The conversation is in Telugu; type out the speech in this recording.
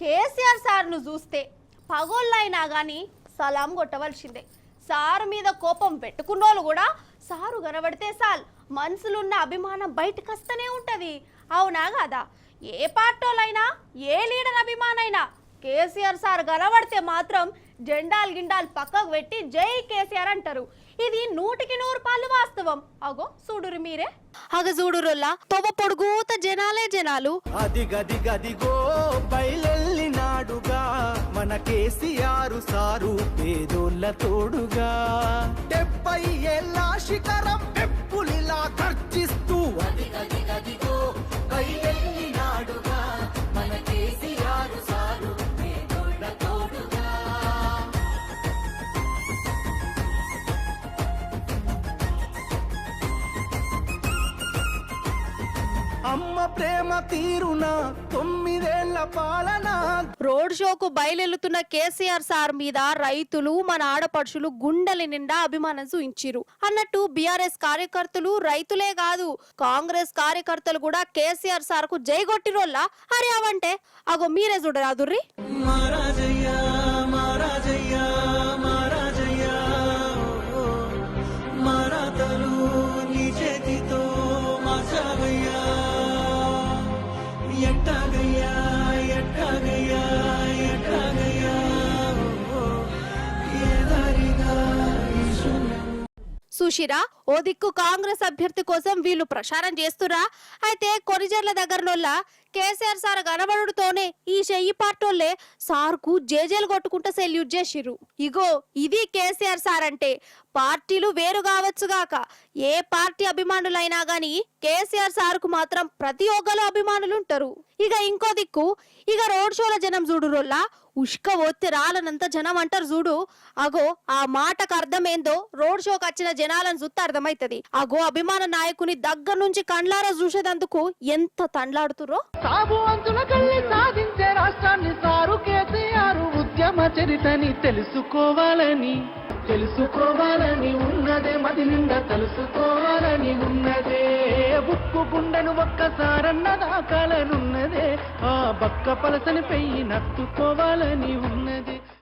కేసీఆర్ సార్ను చూస్తే పగోళ్ళైనా కానీ సలాం కొట్టవలసిందే. సారు మీద కోపం పెట్టుకున్నోళ్ళు కూడా సారు కనబడితే సాల్ మనసులున్న అభిమానం బయటకు వస్తూనే ఉంటుంది. అవునా కాదా? ఏ పార్టీలైనా ఏ లీడర్ అభిమానైనా కేసీఆర్ సార్ కనబడితే మాత్రం జెండాలు గిండాలు పక్కకు పెట్టి జై కేసీఆర్ అంటారు. ఇది 100% వాస్తవం. అగో చూడురు మీరే. అగ చూడురుల్లా తొవ పొడుగుత జనాలే జనాలు. అదిగదిగదిగో బయలెల్లినాడుగా మన కేసీఆర్ సారు పేదోళ్ళ తోడుగా 70 ఏళ్ళ శిఖరం ఎప్పులిలా ఖర్చిస్తూ అదిగదిగదిగో బయలెల్లినాడుగా మన కేసీఆర్ సారు పేదోళ్ళ తోడుగా. అమ్మ ప్రేమ తీరున 9 ఏళ్ల పాలన. రోడ్ షోకు బయలుతున్న కేసీఆర్ సార్ మీద రైతులు మన ఆడపడుచులు గుండెల నిండా అభిమానం చూయించారు అన్నట్టు బీఆర్ఎస్ కార్యకర్తలు రైతులే కాదు కాంగ్రెస్ కార్యకర్తలు కూడా కేసీఆర్ సార్ కు జై కొట్టిరోల్లా. అరే అవంటే అగో మీరే చూడరాదుర్రి. సుషిరా ఓ దిక్కు కాంగ్రెస్ అభ్యర్థి కోసం వీళ్ళు ప్రచారం చేస్తురా. అయితే కొరిజర్ల దగ్గరనోళ్ళ కేసీఆర్ సార్ కనబడుతోనే ఈ చెయ్యి పార్టోళ్లే సార్కు జేజేలు కొట్టుకుంటూ సెల్యూట్ చేసిర్రు. ఇగో ఇది కేసీఆర్ సార్ అంటే. పార్టీలు వేరు కావచ్చుగాక ఏ పార్టీ అభిమానులైనా గాని కేసీఆర్ సార్ కు మాత్రం ప్రతి ఒక్కరు అభిమానులు ఉంటారు. ఇక ఇంకో దిక్కు ఇక రోడ్ షోల జనం చూడురోల్లా ఉష్క ఒత్తి రాలనంత జనం అంటారు చూడు. అగో ఆ మాటకు అర్థం ఏందో రోడ్ షోకి వచ్చిన జనాలను చూస్తే అర్థమైతది. అగో అభిమాన నాయకుని దగ్గర నుంచి కండ్లారా చూసేదందుకు ఎంత తండ్లాడుతురో. సాగు అంచుల కళ్ళి సాధించే రాష్ట్రాన్ని సారు కేసీఆర్ ఉద్యమ చరితని తెలుసుకోవాలని ఉన్నదే మది నిండా తెలుసుకోవాలని ఉన్నదే. బుక్కు గుండెను ఒక్కసారన్న దాకాలనున్నదే ఆ బక్క పలసని పెయ్యి నత్తుకోవాలని ఉన్నదే.